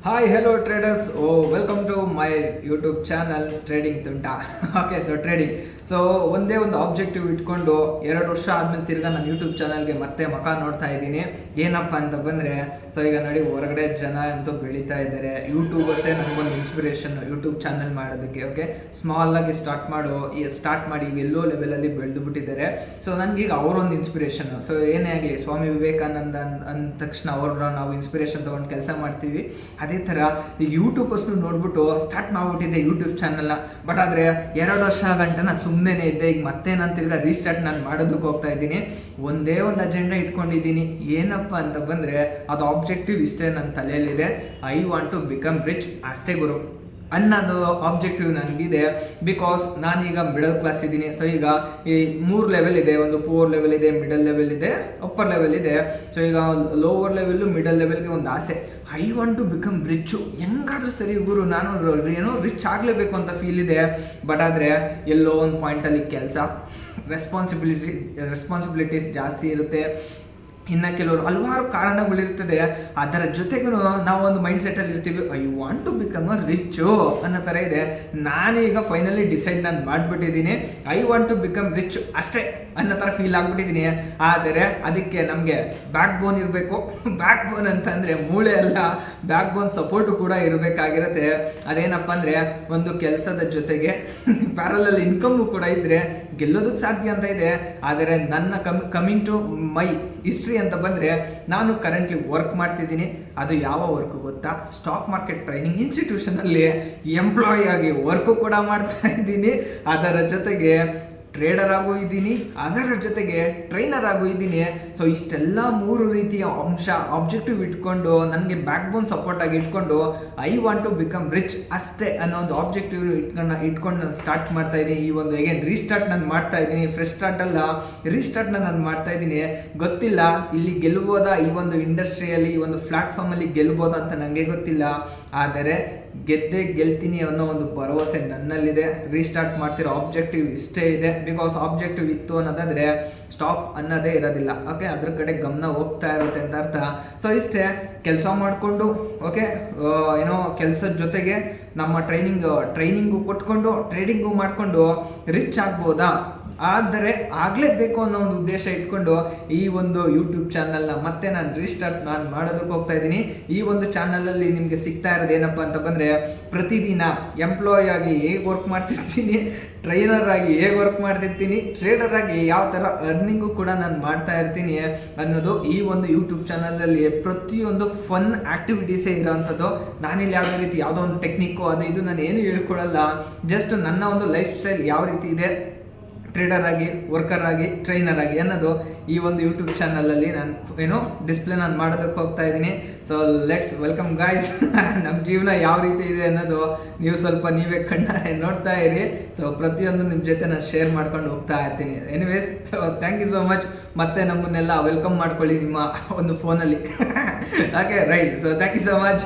Hi hello traders welcome to my YouTube channel trading ತುಂಟ. Okay, so trading, so ಒಂದೇ ಒಂದು objective ಇಟ್ಕೊಂಡು 2 ವರ್ಷ ಆದಮೇಲೆ ತಿರ್ಗಾ ನಾನು ಯೂಟ್ಯೂಬ್ ಚಾನಲ್ಗೆ ಮತ್ತೆ ಮುಖ ನೋಡ್ತಾ ಇದ್ದೀನಿ. ಏನಪ್ಪ ಅಂತ ಬಂದರೆ, ಸೊ ಈಗ ನೋಡಿ ಹೊರಗಡೆ ಜನ ಅಂತೂ ಬೆಳೀತಾ ಇದ್ದಾರೆ. ಯೂಟ್ಯೂಬರ್ಸೇ ನನಗೊಂದು ಇನ್ಸ್ಪಿರೇಷನ್ ಯೂಟ್ಯೂಬ್ ಚಾನಲ್ ಮಾಡೋದಕ್ಕೆ. ಓಕೆ, ಸ್ಮಾಲಾಗಿ ಸ್ಟಾರ್ಟ್ ಮಾಡಿ ಈಗ ಎಲ್ಲೋ ಲೆವೆಲಲ್ಲಿ ಬೆಳೆದು ಬಿಟ್ಟಿದ್ದಾರೆ. ಸೊ ನನಗೀಗ ಅವರೊಂದು ಇನ್ಸ್ಪಿರೇಷನ್. ಸೊ ಏನೇ ಆಗಲಿ, ಸ್ವಾಮಿ ವಿವೇಕಾನಂದ ಅಂದ ತಕ್ಷಣ ಅವ್ರನ್ನ ನಾವು ಇನ್ಸ್ಪಿರೇಷನ್ ತೊಗೊಂಡು ಕೆಲಸ ಮಾಡ್ತೀವಿ. ಅದೇ ಥರ ಈಗ ಯೂಟ್ಯೂಬರ್ಸ್ನು ನೋಡ್ಬಿಟ್ಟು ಸ್ಟಾರ್ಟ್ ಮಾಡಿಬಿಟ್ಟಿದ್ದೆ ಯೂಟ್ಯೂಬ್ ಚಾನಲ್ನ. ಬಟ್ ಆದರೆ 2 ವರ್ಷ ಗಂಟ ನಾನು ಸುಮ್ಮನೆ ಇದ್ದೆ. ಈಗ ಮತ್ತೆ ನಾನು ತಿರ್ಗಾ ರೀಸ್ಟಾರ್ಟ್ ನಾನು ಮಾಡೋದಕ್ಕೆ ಹೋಗ್ತಾ ಇದ್ದೀನಿ. ಒಂದೇ ಒಂದು ಅಜೆಂಡಾ ಇಟ್ಕೊಂಡಿದ್ದೀನಿ. ಏನಪ್ಪ ಅಂತ ಬಂದರೆ ಅದು ಆಬ್ಜೆಕ್ಟಿವ್ ಇಷ್ಟೇ ನನ್ನ ತಲೆಯಲ್ಲಿದೆ. I want to become rich, ಅಷ್ಟೇ ಗುರು ಅನ್ನೋದು ಆಬ್ಜೆಕ್ಟಿವ್ ನನಗಿದೆ. ಬಿಕಾಸ್ ನಾನೀಗ ಮಿಡಲ್ ಕ್ಲಾಸ್ ಇದ್ದೀನಿ. ಸೊ ಈಗ ಈ 3 ಲೆವೆಲ್ ಇದೆ. ಒಂದು ಪೂರ್ ಲೆವೆಲ್ ಇದೆ, ಮಿಡಲ್ ಲೆವೆಲ್ ಇದೆ, ಅಪ್ಪರ್ ಲೆವೆಲ್ ಇದೆ. ಸೊ ಈಗ ಲೋವರ್ ಲೆವೆಲ್ಲು ಮಿಡಲ್ ಲೆವೆಲ್ಗೆ ಒಂದು ಆಸೆ. I want to become rich. ಹೆಂಗಾದ್ರೂ ಸರಿ ಗುರು, ನಾನು ಏನೋ ರಿಚ್ ಆಗಲೇಬೇಕು ಅಂತ ಫೀಲ್ ಇದೆ. ಬಟ್ ಆದರೆ ಎಲ್ಲೋ ಒಂದು ಪಾಯಿಂಟಲ್ಲಿ ಕೆಲಸ, ರೆಸ್ಪಾನ್ಸಿಬಿಲಿಟೀಸ್ ಜಾಸ್ತಿ ಇರುತ್ತೆ. ಇನ್ನು ಕೆಲವರು ಹಲವಾರು ಕಾರಣಗಳಿರ್ತದೆ. ಅದರ ಜೊತೆಗೂ ನಾವು ಒಂದು ಮೈಂಡ್ ಸೆಟ್ಟಲ್ಲಿ ಇರ್ತೀವಿ, I want to become a rich ಅನ್ನೋ ಥರ ಇದೆ. ನಾನೀಗ ಫೈನಲಿ ಡಿಸೈಡ್ ನಾನು ಮಾಡಿಬಿಟ್ಟಿದ್ದೀನಿ. I want to become rich ಅಷ್ಟೇ ಅನ್ನೋ ಥರ ಫೀಲ್ ಆಗಿಬಿಟ್ಟಿದ್ದೀನಿ. ಆದರೆ ಅದಕ್ಕೆ ನಮಗೆ ಬ್ಯಾಕ್ ಬೋನ್ ಇರಬೇಕು. ಬ್ಯಾಕ್ ಬೋನ್ ಅಂತಂದರೆ ಮೂಳೆ ಅಲ್ಲ, ಬ್ಯಾಕ್ ಬೋನ್ ಸಪೋರ್ಟು ಕೂಡ ಇರಬೇಕಾಗಿರುತ್ತೆ. ಅದೇನಪ್ಪ ಅಂದರೆ ಒಂದು ಕೆಲಸದ ಜೊತೆಗೆ ಪ್ಯಾರಲಲ್ ಇನ್ಕಮ್ಮು ಕೂಡ ಇದ್ದರೆ ಗೆಲ್ಲೋದಕ್ಕೆ ಸಾಧ್ಯ ಅಂತ ಇದೆ. ಆದರೆ ನನ್ನ ಕಮಿಂಗ್ ಟು ಮೈ ಹಿಸ್ಟ್ರಿ ಅಂತ ಬಂದರೆ, ನಾನು ಕರೆಂಟ್ಲಿ ವರ್ಕ್ ಮಾಡ್ತಿದ್ದೀನಿ. ಅದು ಯಾವ ವರ್ಕ್ ಗೊತ್ತಾ? ಸ್ಟಾಕ್ ಮಾರ್ಕೆಟ್ ಟ್ರೈನಿಂಗ್ ಇನ್ಸ್ಟಿಟ್ಯೂಷನಲ್ಲಿ ಎಂಪ್ಲಾಯಿ ಆಗಿ ವರ್ಕು ಕೂಡ ಮಾಡ್ತಾ ಇದ್ದೀನಿ. ಅದರ ಜೊತೆಗೆ ಟ್ರೇಡರ್ ಆಗೂ ಇದ್ದೀನಿ, ಅದರ ಜೊತೆಗೆ ಟ್ರೈನರ್ ಆಗೂ ಇದ್ದೀನಿ. ಸೊ ಇಷ್ಟೆಲ್ಲ 3 ರೀತಿಯ ಆಬ್ಜೆಕ್ಟಿವ್ ಇಟ್ಕೊಂಡು ನನಗೆ ಬ್ಯಾಕ್ ಬೋನ್ ಸಪೋರ್ಟ್ ಆಗಿ ಇಟ್ಕೊಂಡು I want to become rich ಅಷ್ಟೇ ಅನ್ನೋ ಒಂದು ಆಬ್ಜೆಕ್ಟಿವ್ ಇಟ್ಕೊಂಡು ನಾನು ಸ್ಟಾರ್ಟ್ ಮಾಡ್ತಾ ಇದ್ದೀನಿ. ಈ ಒಂದು ಅಗೇನ್ ರೀಸ್ಟಾರ್ಟ್ ನಾನು ಮಾಡ್ತಾ ಇದ್ದೀನಿ. ಫ್ರೆಶ್ ಸ್ಟಾರ್ಟ್ ಅಲ್ಲ, ರೀಸ್ಟಾರ್ಟ್ನ ನಾನು ಮಾಡ್ತಾ ಇದ್ದೀನಿ. ಗೊತ್ತಿಲ್ಲ ಇಲ್ಲಿ ಗೆಲ್ಬೋದಾ, ಈ ಒಂದು ಇಂಡಸ್ಟ್ರಿಯಲ್ಲಿ, ಈ ಒಂದು ಪ್ಲಾಟ್ಫಾರ್ಮಲ್ಲಿ ಗೆಲ್ಬೋದಾ ಅಂತ ನನಗೆ ಗೊತ್ತಿಲ್ಲ. ಆದರೆ ಗೆಲ್ತೀನಿ ಅನ್ನೋ ಒಂದು ಭರವಸೆ ನನ್ನಲ್ಲಿದೆ. ರೀಸ್ಟಾರ್ಟ್ ಮಾಡ್ತಿರೋ ಆಬ್ಜೆಕ್ಟಿವ್ ಇಷ್ಟೇ ಇದೆ. ಬಿಕಾಸ್ ಆಬ್ಜೆಕ್ಟಿವ್ ಇತ್ತು ಅನ್ನೋದಾದರೆ ಸ್ಟಾಪ್ ಅನ್ನೋದೇ ಇರೋದಿಲ್ಲ. ಓಕೆ, ಅದ್ರ ಕಡೆ ಗಮನ ಹೋಗ್ತಾ ಇರುತ್ತೆ ಅಂತ ಅರ್ಥ. ಸೊ ಇಷ್ಟೇ, ಕೆಲಸ ಮಾಡಿಕೊಂಡು ಓಕೆ, ಏನೋ ಕೆಲಸದ ಜೊತೆಗೆ ನಮ್ಮ ಟ್ರೈನಿಂಗು ಕೊಟ್ಕೊಂಡು ಟ್ರೇಡಿಂಗು ಮಾಡಿಕೊಂಡು ರಿಚ್ ಆಗ್ಬೋದಾ? ಆದರೆ ಆಗಲೇಬೇಕು ಅನ್ನೋ ಒಂದು ಉದ್ದೇಶ ಇಟ್ಕೊಂಡು ಈ ಒಂದು ಯೂಟ್ಯೂಬ್ ಚಾನಲ್ನ ಮತ್ತೆ ನಾನು ರೀಸ್ಟಾರ್ಟ್ ಮಾಡೋದಕ್ಕೆ ಹೋಗ್ತಾ ಇದ್ದೀನಿ. ಈ ಒಂದು ಚಾನಲಲ್ಲಿ ನಿಮಗೆ ಸಿಗ್ತಾ ಇರೋದು ಏನಪ್ಪ ಅಂತ ಬಂದರೆ, ಪ್ರತಿದಿನ ಎಂಪ್ಲಾಯ್ ಆಗಿ ಹೇಗೆ ವರ್ಕ್ ಮಾಡ್ತಿರ್ತೀನಿ, ಟ್ರೈನರ್ ಆಗಿ ಹೇಗೆ ವರ್ಕ್ ಮಾಡ್ತಿರ್ತೀನಿ, ಟ್ರೇಡರ್ ಆಗಿ ಯಾವ ಥರ ಅರ್ನಿಂಗು ಕೂಡ ನಾನು ಮಾಡ್ತಾ ಇರ್ತೀನಿ ಅನ್ನೋದು ಈ ಒಂದು ಯೂಟ್ಯೂಬ್ ಚಾನಲಲ್ಲಿ ಪ್ರತಿಯೊಂದು ಫನ್ ಆ್ಯಕ್ಟಿವಿಟೀಸೇ ಇರೋವಂಥದ್ದು. ನಾನಿಲ್ಲಿ ಯಾವುದೇ ರೀತಿ ಯಾವುದೋ ಒಂದು ಟೆಕ್ನಿಕ್ಕು ಅದು ಇದು ನಾನು ಏನು ಹೇಳ್ಕೊಡಲ್ಲ. ಜಸ್ಟ್ ನನ್ನ ಒಂದು ಲೈಫ್ ಸ್ಟೈಲ್ ಯಾವ ರೀತಿ ಇದೆ, ಟ್ರೇಡರ್ ಆಗಿ, ವರ್ಕರ್ ಆಗಿ, ಟ್ರೈನರ್ ಆಗಿ ಅನ್ನೋದು ಈ ಒಂದು ಯೂಟ್ಯೂಬ್ ಚಾನಲಲ್ಲಿ ನಾನು ಡಿಸ್ಪ್ಲೇ ನಾನು ಮಾಡೋದಕ್ಕೆ ಹೋಗ್ತಾ ಇದ್ದೀನಿ. So let's welcome guys. ನಮ್ಮ ಜೀವನ ಯಾವ ರೀತಿ ಇದೆ ಅನ್ನೋದು ನೀವು ಸ್ವಲ್ಪ ನೀವೇ ಕಣ್ಣಾರೆ ನೋಡ್ತಾ ಇರಿ. ಸೊ ಪ್ರತಿಯೊಂದು ನಿಮ್ಮ ಜೊತೆ ನಾನು ಶೇರ್ ಮಾಡ್ಕೊಂಡು ಹೋಗ್ತಾ ಇರ್ತೀನಿ. Anyways, so thank you so much. ಮತ್ತೆ ನಮ್ಮನ್ನೆಲ್ಲ ವೆಲ್ಕಮ್ ಮಾಡ್ಕೊಳ್ಳಿ ನಿಮ್ಮ ಒಂದು ಫೋನಲ್ಲಿ. Okay, right. So thank you so much.